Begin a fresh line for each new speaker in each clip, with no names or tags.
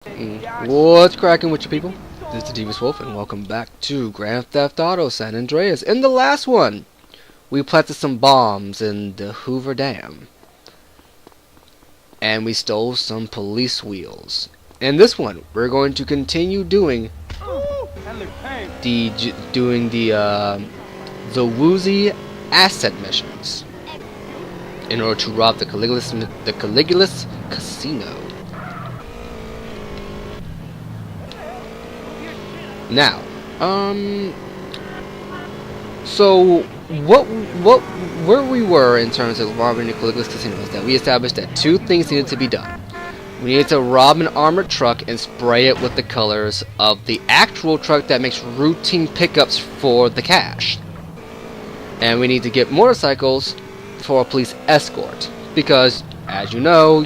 What's cracking with you people? This is the Devious Wolf and welcome back to Grand Theft Auto San Andreas. In the last one, we planted some bombs in the Hoover Dam. And we stole some police wheels. In this one, we're going to continue doing the woozy asset missions in order to rob the Caligula's casino. Now, so where we were in terms of robbing the Caligula's casino is that we established that two things needed to be done. We needed to rob an armored truck and spray it with the colors of the actual truck that makes routine pickups for the cash. And we need to get motorcycles for a police escort because, as you know,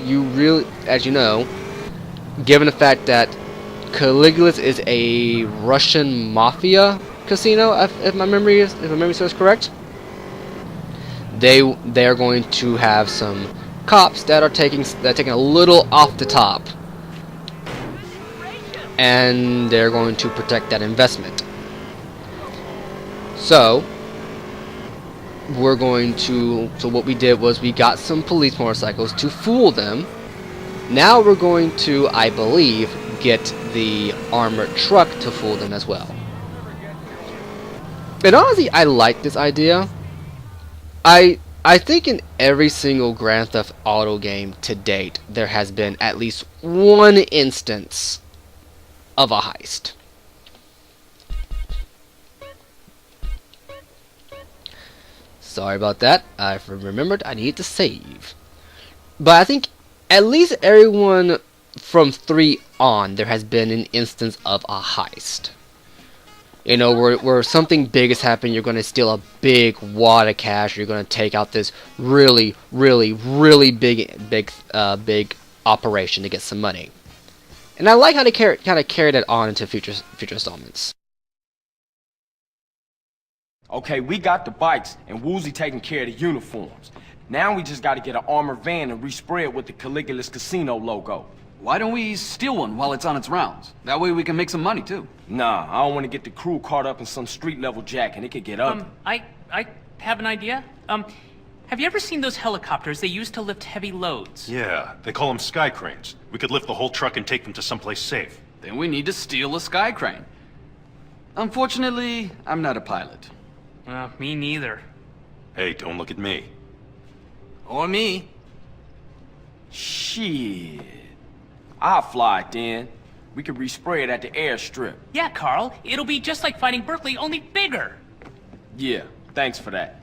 given the fact that Caligula's is a Russian mafia casino, if my memory serves correct, they are going to have some cops that are taking a little off the top, and they're going to protect that investment. So what we did was we got some police motorcycles to fool them. Now we're going to, I believe, get the armored truck to fool them as well. And honestly, I like this idea. I think in every single Grand Theft Auto game to date, there has been at least one instance of a heist. Sorry about that. I remembered I need to save. But I think at least everyone from 3 on, there has been an instance of a heist. You know, where something big is happening, you're going to steal a big wad of cash, you're going to take out this really big operation to get some money. And I like how they kind of carry that on into future installments.
Okay, we got the bikes, and Woozy taking care of the uniforms. Now we just got to get an armored van and respray it with the Caligula's Casino logo.
Why don't we steal one while it's on its rounds? That way we can make some money, too.
Nah, I don't want to get the crew caught up in some street-level jack, and it could get ugly.
I have an idea. Have you ever seen those helicopters they use to lift heavy loads?
Yeah, they call them sky cranes. We could lift the whole truck and take them to someplace safe.
Then we need to steal a sky crane. Unfortunately, I'm not a pilot.
Me neither.
Hey, don't look at me.
Or me.
Shit. I'll fly it then. We could respray it at the airstrip.
Yeah, Carl. It'll be just like fighting Berkeley, only bigger.
Yeah, thanks for that.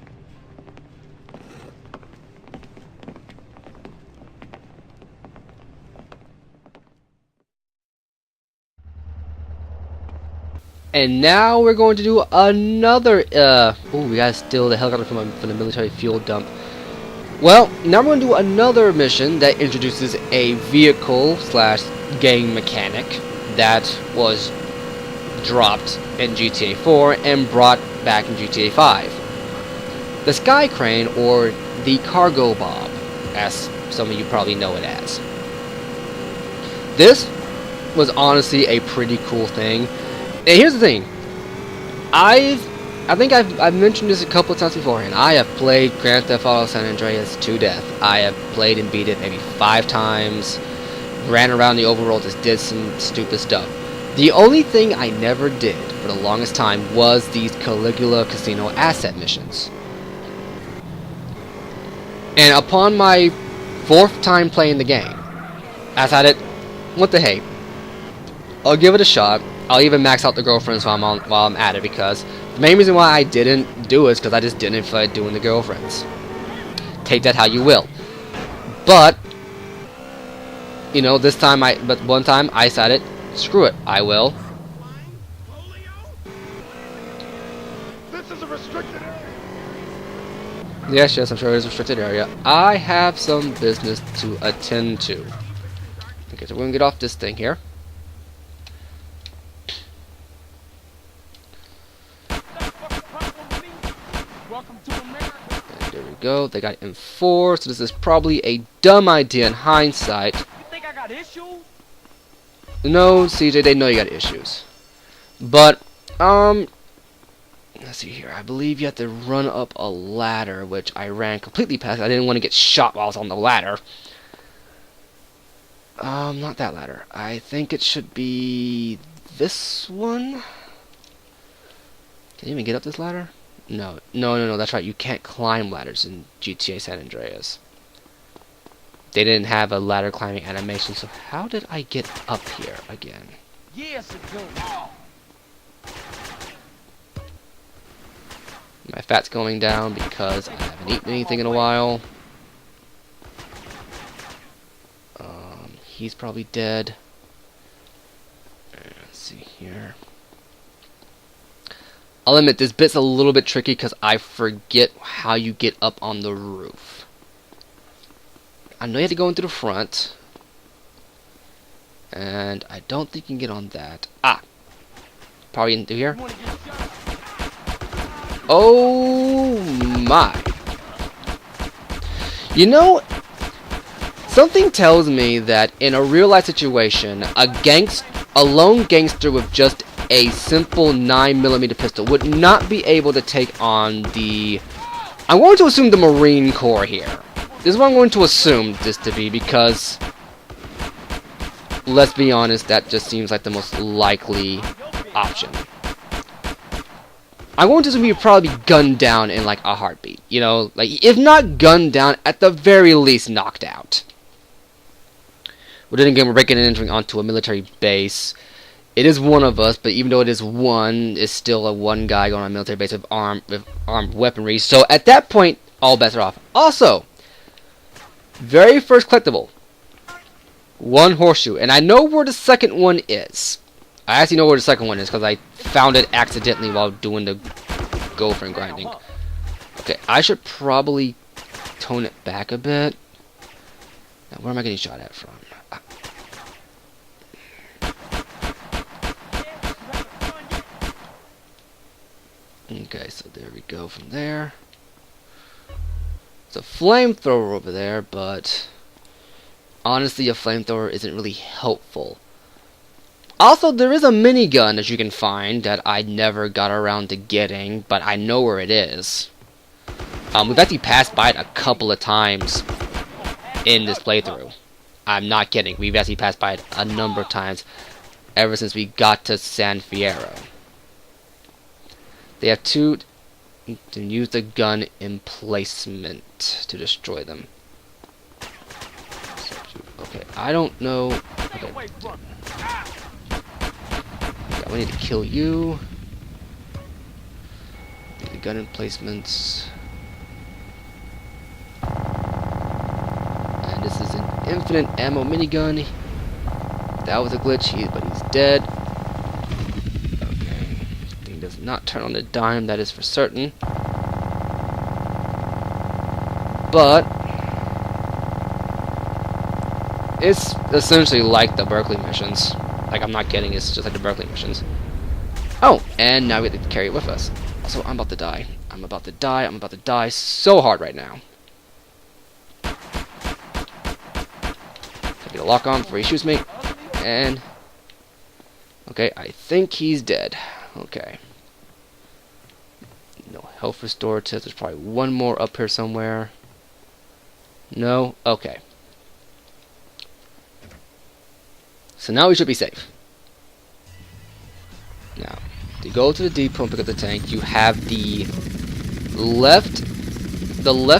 And now we're going to do another, we gotta steal the helicopter from the military fuel dump. Well, now we're going to do another mission that introduces a vehicle/gang mechanic that was dropped in GTA 4 and brought back in GTA 5. The Sky Crane, or the Cargobob, as some of you probably know it as. This was honestly a pretty cool thing. And here's the thing. I think I've mentioned this a couple of times beforehand. I have played Grand Theft Auto San Andreas to death. I have played and beat it maybe 5 times. Ran around the overworld, just did some stupid stuff. The only thing I never did for the longest time was these Caligula Casino asset missions. And upon my 4th time playing the game, I decided, what the hey, I'll give it a shot. I'll even max out the girlfriends while I'm at it, because the main reason why I didn't do it is because I just didn't feel like doing the girlfriends. Take that how you will. But, you know, one time I decided, screw it, I will.
This is a restricted area.
Yes, I'm sure it is a restricted area. I have some business to attend to. Okay, so we're gonna get off this thing here. And there we go. They got M4, so this is probably a dumb idea in hindsight.
You think I got issues?
No, CJ, they know you got issues. But, let's see here. I believe you have to run up a ladder, which I ran completely past. I didn't want to get shot while I was on the ladder. Not that ladder. I think it should be this one. Can you even get up this ladder? No. No, that's right. You can't climb ladders in GTA San Andreas. They didn't have a ladder climbing animation, so how did I get up here again?
Yes, it goes.
My fat's going down because I haven't eaten anything in a while. He's probably dead. Let's see here. I'll admit, this bit's a little bit tricky because I forget how you get up on the roof. I know you have to go into the front. And I don't think you can get on that. Ah! Probably into here. Oh my. You know, something tells me that in a real life situation, a lone gangster with just a simple 9mm pistol would not be able to take on the... I'm going to assume the Marine Corps here. This is what I'm going to assume this to be, because let's be honest, that just seems like the most likely option. I'm going to assume he'd probably be gunned down in like a heartbeat. You know, like if not gunned down, at the very least knocked out. Well, then again, we're breaking and entering onto a military base. It is one of us, but even though it is one, it's still a one guy going on a military base with armed weaponry. So at that point, all bets are off. Also, very first collectible, one horseshoe, and I know where the second one is. I actually know where the second one is because I found it accidentally while doing the girlfriend grinding. Okay, I should probably tone it back a bit. Now, where am I getting shot at from? Okay, so there we go from there. It's a flamethrower over there, but honestly, a flamethrower isn't really helpful. Also, there is a minigun that you can find that I never got around to getting, but I know where it is. We've actually passed by it a couple of times in this playthrough. I'm not kidding. We've actually passed by it a number of times ever since we got to San Fierro. They have to use the gun emplacement to destroy them. Okay, I don't know. Okay. We need to kill you. The gun emplacements. And this is an infinite ammo minigun. That was a glitch, but he's dead. Okay. Thing does not turn on a dime, that is for certain. But it's essentially like the Berkeley missions. Like, I'm not kidding, it's just like the Berkeley missions. Oh, and now we have to carry it with us. So I'm about to die. I'm about to die. I'm about to die so hard right now. Get a lock on before he shoots me. And... okay, I think he's dead. Okay. No health restoratives. There's probably one more up here somewhere. No? Okay. So now we should be safe. Now, to go to the depot and pick up the tank, you have the left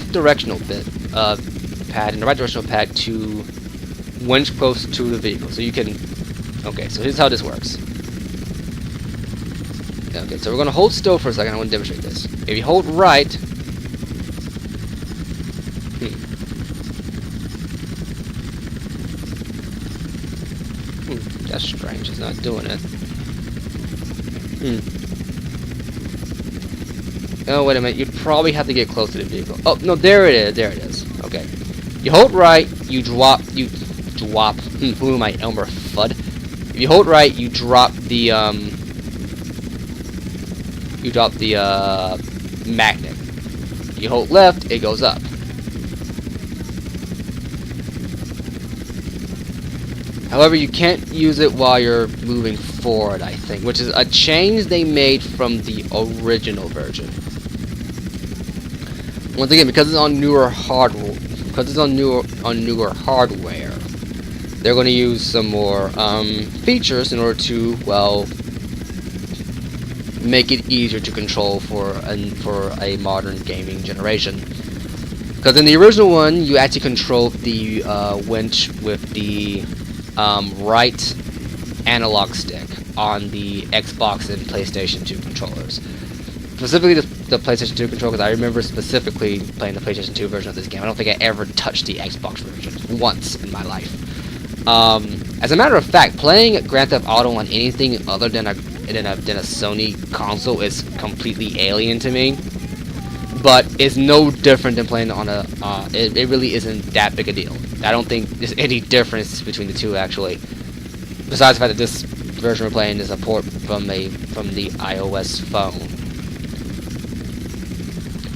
directional pad and the right directional pad to winch close to the vehicle. So you can... okay, so here's how this works. Okay, so we're going to hold still for a second. I want to demonstrate this. If you hold right... that's strange, it's not doing it. Oh, wait a minute, you'd probably have to get close to the vehicle. Oh, no, there it is, okay. You hold right, you drop, who am I, Elmer Fudd? If you hold right, you drop the, magnet. You hold left, it goes up. However, you can't use it while you're moving forward, I think, which is a change they made from the original version. Once again, because it's on newer hardware, they're going to use some more features in order to, well, make it easier to control for a modern gaming generation. Because in the original one, you actually controlled the winch with the right analog stick on the Xbox and PlayStation 2 controllers. Specifically the PlayStation 2 controller, because I remember specifically playing the PlayStation 2 version of this game. I don't think I ever touched the Xbox version once in my life. As a matter of fact, playing Grand Theft Auto on anything other than a Sony console is completely alien to me. But it's no different than playing on a. It really isn't that big a deal. I don't think there's any difference between the two, actually. Besides the fact that this version we're playing is a port from the iOS phone.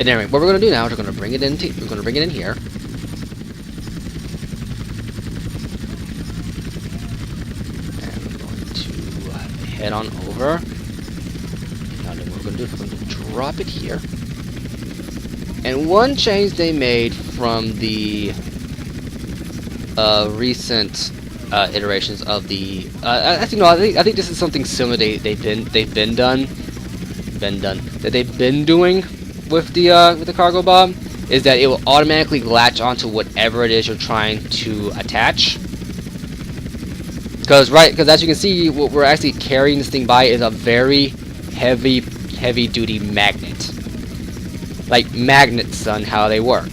And anyway, what we're gonna do now is we're gonna bring it in here. And we're going to head on over. Now then what we're gonna do is we're going to drop it here. And one change they made from the recent iterations of the actually no, I think this is something similar they've been doing with the Cargobob, is that it will automatically latch onto whatever it is you're trying to attach. Because as you can see, what we're actually carrying this thing by is a very heavy duty magnet. Like magnets, son, how they work.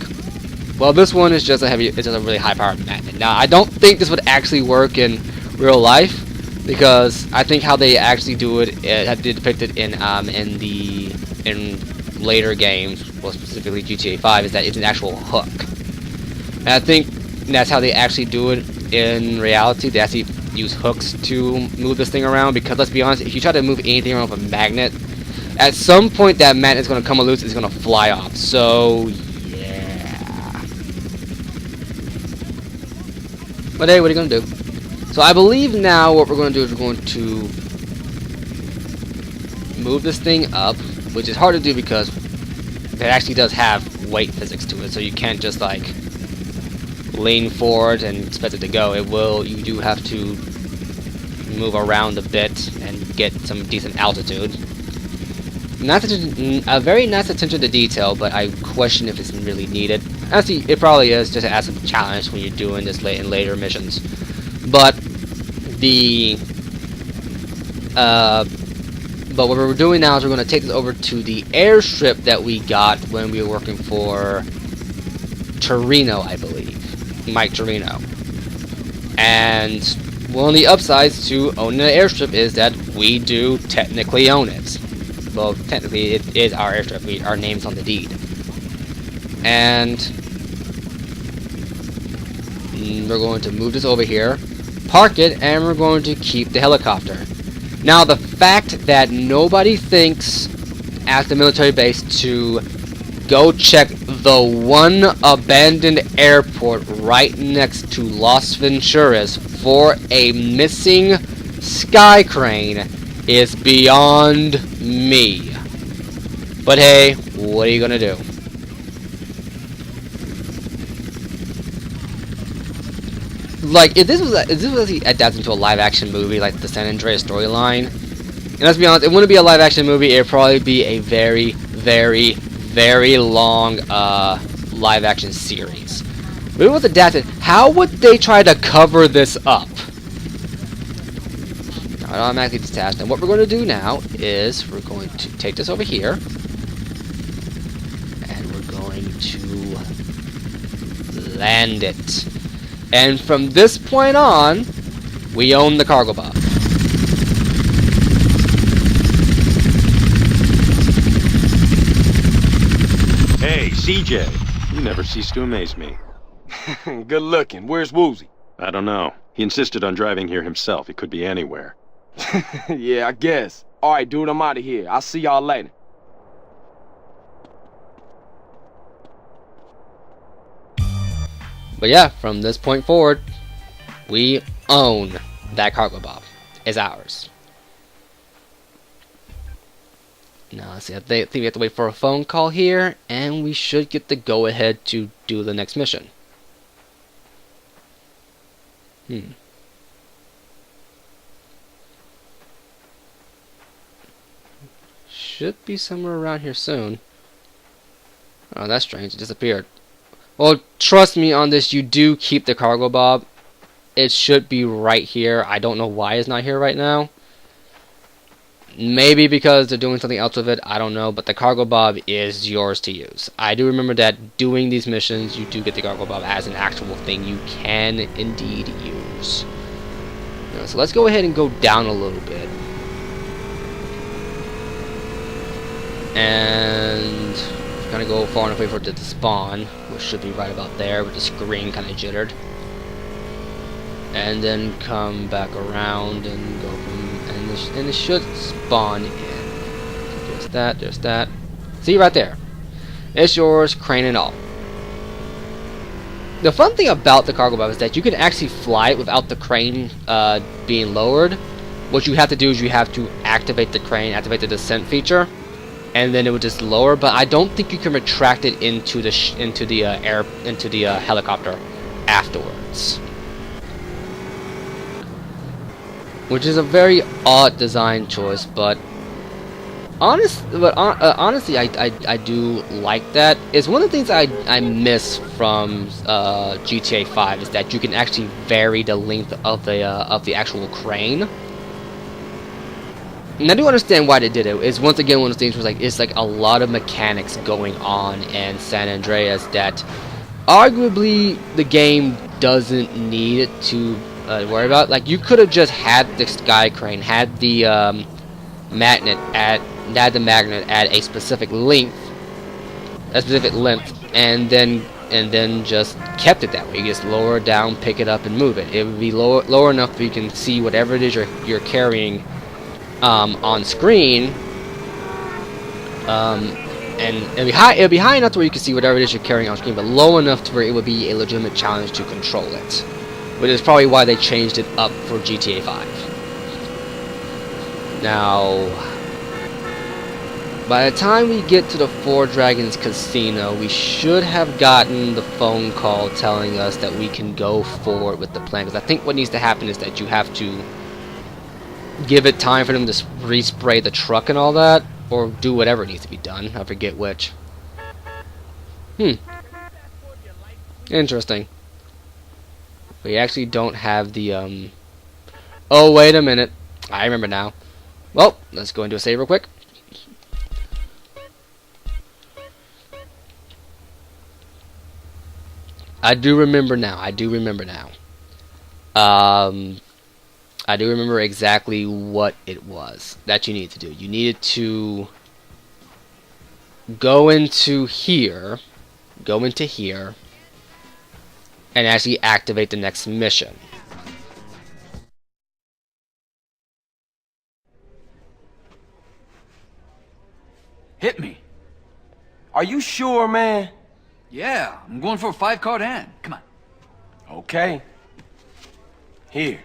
Well, this one is just a really high-powered magnet. Now, I don't think this would actually work in real life, because I think how they actually do it, they depict it in later games, well, specifically GTA 5, is that it's an actual hook. And I think that's how they actually do it in reality. They actually use hooks to move this thing around, because let's be honest, if you try to move anything around with a magnet, at some point that magnet is going to come loose, it's going to fly off. So, yeah. But hey, what are you going to do? So I believe now what we're going to do is we're going to move this thing up, which is hard to do because it actually does have weight physics to it. So you can't just like lean forward and expect it to go. You do have to move around a bit and get some decent altitude. A very nice attention to detail, but I question if it's really needed. Actually, it probably is, just to add some challenge when you're doing this in later missions. But what we're doing now is we're going to take this over to the airstrip that we got when we were working for Torino, I believe. Mike Torino. And one of the upsides to owning an airstrip is that we do technically own it. Well, technically, it is our airstrip. Our name's on the deed. And we're going to move this over here, park it, and we're going to keep the helicopter. Now, the fact that nobody thinks at the military base to go check the one abandoned airport right next to Las Venturas for a missing sky crane is beyond me. But hey, what are you gonna do? Like, if this was adapted into a live-action movie, like the San Andreas storyline, and let's be honest, it wouldn't be a live-action movie. It'd probably be a very, very, very long live-action series. But if it was adapted, how would they try to cover this up? It automatically detached. And what we're going to do now is we're going to take this over here, and we're going to land it. And from this point on, we own the Cargobob.
Hey, CJ. You never cease to amaze me.
Good looking. Where's Woozy?
I don't know. He insisted on driving here himself. He could be anywhere.
Yeah, I guess. Alright, dude, I'm out of here. I'll see y'all later.
But yeah, from this point forward, we own that Cargobob. It's ours. Now, let's see. I think we have to wait for a phone call here, and we should get the go-ahead to do the next mission. Should be somewhere around here soon. Oh, that's strange. It disappeared. Well, trust me on this. You do keep the Cargobob. It should be right here. I don't know why it's not here right now. Maybe because they're doing something else with it. I don't know. But the Cargobob is yours to use. I do remember that doing these missions, you do get the Cargobob as an actual thing you can indeed use. So let's go ahead and go down a little bit. And kind of go far enough away for it to spawn, which should be right about there, with the screen kind of jittered. And then come back around and go from, and it should spawn in. There's that. See, right there. It's yours, crane and all. The fun thing about the Cargobob is that you can actually fly it without the crane being lowered. What you have to do is you have to activate the crane, activate the descent feature, and then it would just lower. But I don't think you can retract it into the helicopter afterwards, which is a very odd design choice. But honestly, I do like that. It's one of the things I miss from GTA 5 is that you can actually vary the length of the actual crane. And I do understand why they did it. It's once again one of those things where it's like a lot of mechanics going on in San Andreas that arguably the game doesn't need to worry about. Like, you could have just had the sky crane, had the magnet at a specific length, and then just kept it that way. You just lower it down, pick it up, and move it. It would be lower enough that you can see whatever it is you're carrying on screen, and it'll be high enough to where you can see whatever it is you're carrying on screen, but low enough to where it would be a legitimate challenge to control it, which is probably why they changed it up for GTA 5. Now, by the time we get to the Four Dragons Casino, we should have gotten the phone call telling us that we can go forward with the plan, because I think what needs to happen is that you have to give it time for them to respray the truck and all that, or do whatever needs to be done. I forget which. Interesting. We actually don't have the oh, wait a minute. I remember now. Well, let's go and do a save real quick. I do remember now. I do remember exactly what it was that you needed to do. You needed to go into here, and actually activate the next mission.
Hit me. Are you sure, man?
Yeah, I'm going for a 5-card hand. Come on.
Okay. Here.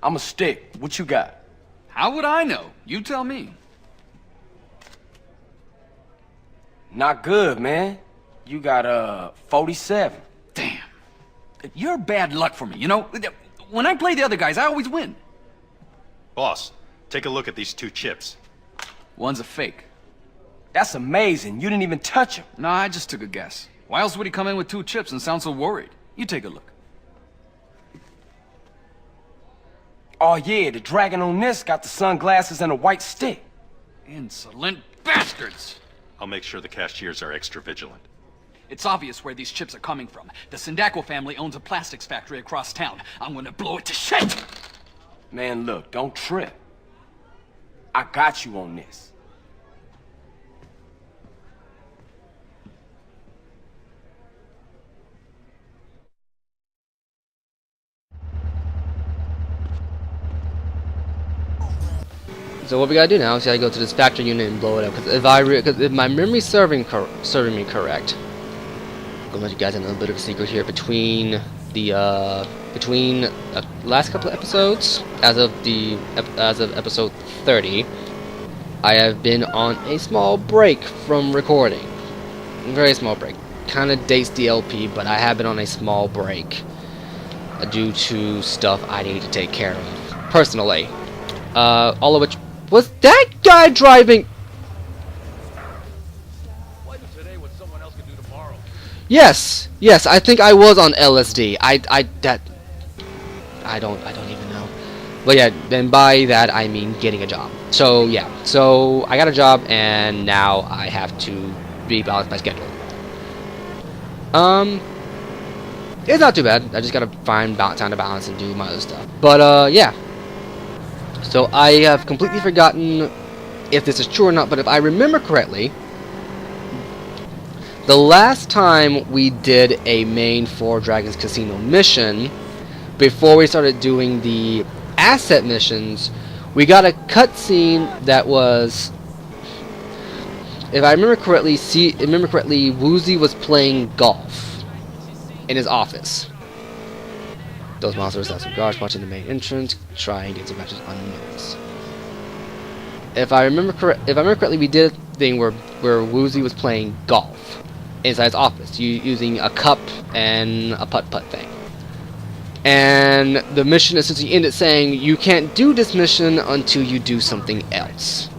I'm a stick. What you got?
How would I know? You tell me.
Not good, man. You got 47.
Damn. You're bad luck for me, you know? When I play the other guys, I always win.
Boss, take a look at these 2 chips.
One's a fake.
That's amazing. You didn't even touch him.
No, I just took a guess. Why else would he come in with 2 chips and sound so worried? You take a look.
Oh yeah, the dragon on this got the sunglasses and a white stick.
Insolent bastards!
I'll make sure the cashiers are extra vigilant.
It's obvious where these chips are coming from. The Sindaco family owns a plastics factory across town. I'm gonna blow it to shit!
Man, look, don't trip. I got you on this.
So what we gotta do now is I go to this factory unit and blow it up. Because if my memory's serving me correct, gonna let you guys in a little bit of a secret here. Between the last couple of episodes, as of episode 30, I have been on a small break from recording. A very small break. Kind of dates the LP, but I have been on a small break due to stuff I need to take care of personally. All of which was that guy driving. Yes, I think I was on LSD. I don't even know. But yeah, then by that I mean getting a job. So yeah, so I got a job and now I have to rebalance my schedule. It's not too bad. I just gotta find time to balance and do my other stuff. But yeah. So I have completely forgotten if this is true or not, but if I remember correctly, the last time we did a main Four Dragons Casino mission, before we started doing the asset missions, we got a cutscene that was, if I remember correctly, Woozy was playing golf in his office. Those monsters have some guards watching the main entrance, try and get some matches unnoticed. If I remember correctly, we did a thing where Woozy was playing golf inside his office, using a cup and a putt-putt thing. And the mission essentially ended saying, you can't do this mission until you do something else.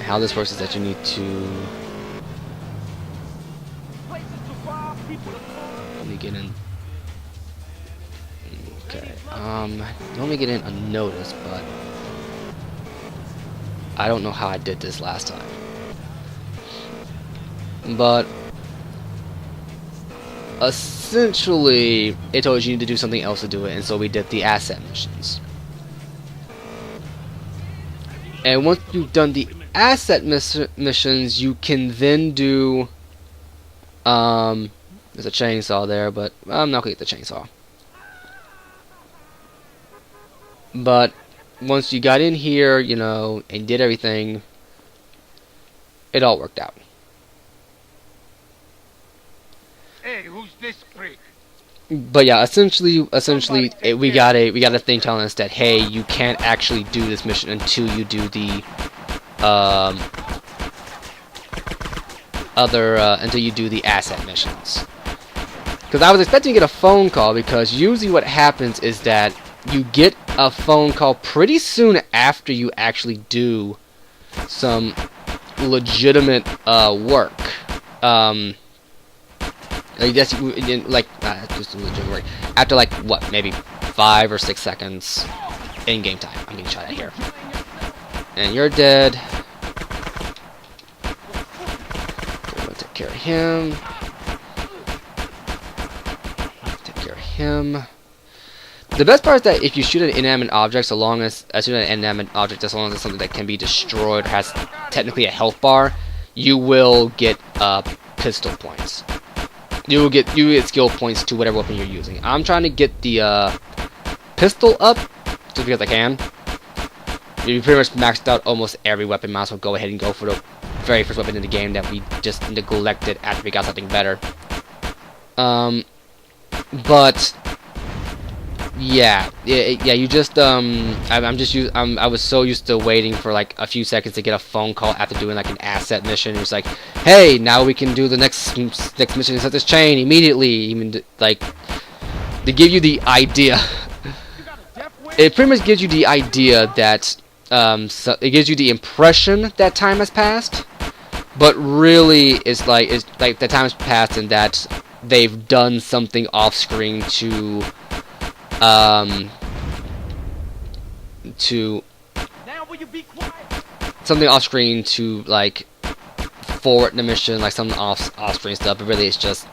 How this works is that you need to... Let me get in... Okay, normally get in unnoticed, but... I don't know how I did this last time. But... essentially, it told you need to do something else to do it, and so we did the asset missions. And once you've done the asset missions, you can then do... there's a chainsaw there, but I'm not gonna get the chainsaw. But once you got in here, you know, and did everything, it all worked out.
Hey, who's this freak?
But yeah, essentially, we got a thing telling us that, hey, you can't actually do this mission until you do the until you do the asset missions. Because I was expecting to get a phone call, because usually what happens is that you get a phone call pretty soon after you actually do some legitimate work. Just legitimate work. After like what, maybe 5 or 6 seconds in game time. I'm getting shot at here. And you're dead. So I'm gonna take care of him. Take care of him. The best part is that if you shoot an inanimate object, as long as it's something that can be destroyed or has technically a health bar, you will get pistol points. You will get skill points to whatever weapon you're using. I'm trying to get the pistol up just because I can. We pretty much maxed out almost every weapon. Might as well go ahead and go for the very first weapon in the game that we just neglected after we got something better. But yeah, you just I was so used to waiting for like a few seconds to get a phone call after doing like an asset mission. It's like, hey, now we can do the next mission and set this chain immediately. Even like, to give you the idea. It pretty much gives you the idea that so it gives you the impression that time has passed, but really it's like the time has passed and that they've done something off screen to something off screen to like forward the mission, like some off screen stuff, but really it's just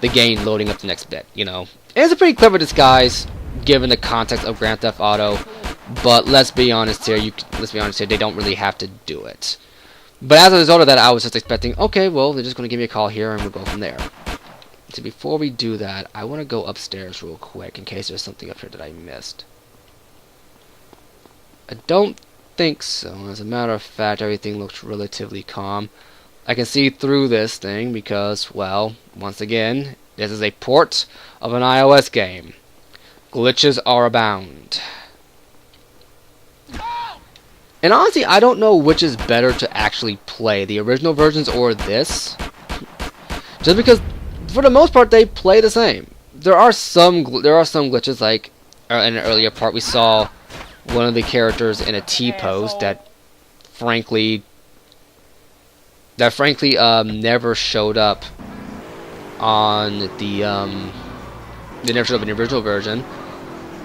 the game loading up the next bit, you know. And it's a pretty clever disguise given the context of Grand Theft Auto, but let's be honest here, they don't really have to do it. But as a result of that, I was just expecting, okay, well, they're just going to give me a call here and we'll go from there. So before we do that, I want to go upstairs real quick in case there's something up here that I missed. I don't think so. As a matter of fact, everything looks relatively calm. I can see through this thing because, well, once again, this is a port of an iOS game. Glitches are abound. And honestly, I don't know which is better to actually play, the original versions or this. Just because, for the most part, they play the same. There are some glitches, like in an earlier part, we saw one of the characters in a T-pose that, frankly, never showed up on the never showed up in the original version.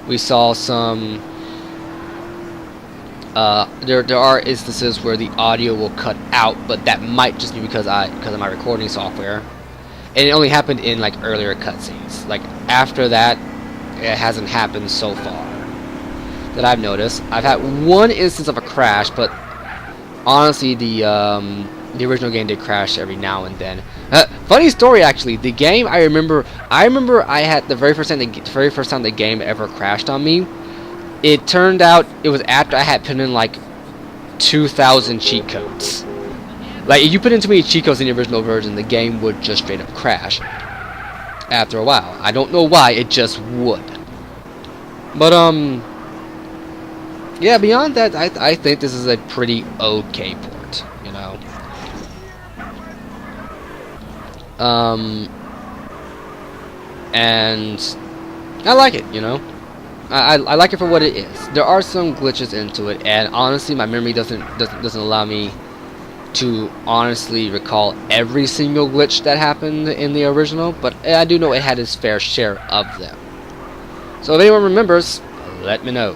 We saw some. There are instances where the audio will cut out, but that might just be because of my recording software, and it only happened in like earlier cutscenes. Like after that, it hasn't happened so far that I've noticed. I've had one instance of a crash, but honestly, the original game did crash every now and then. Funny story, actually. The game I remember I had the very first time the game ever crashed on me. It turned out it was after I had put in like 2,000 cheat codes. Like if you put in too many cheat codes in the original version, the game would just straight up crash after a while. I don't know why, it just would. But yeah, beyond that, I think this is a pretty okay port, you know. And I like it, you know. I like it for what it is. There are some glitches into it, and honestly, my memory doesn't allow me to honestly recall every single glitch that happened in the original, but I do know it had its fair share of them. So if anyone remembers, let me know.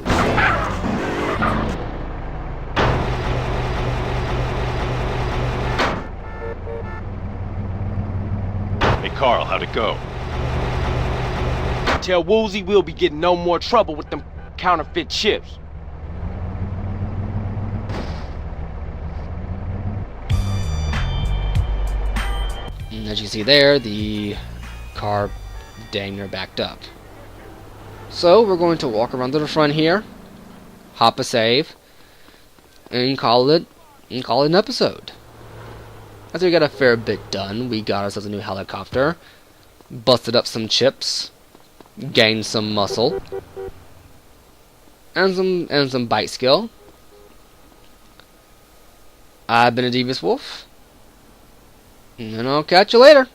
Hey, Carl, how'd it go?
Tell Woozy we'll be getting no more trouble with them counterfeit chips.
And as you see there, the car dang near backed up. So we're going to walk around to the front here, hop a save, and call it an episode. After we got a fair bit done, we got ourselves a new helicopter, busted up some chips, gained some muscle, and some bike skill. I've been a Devious Wolf, and I'll catch you later.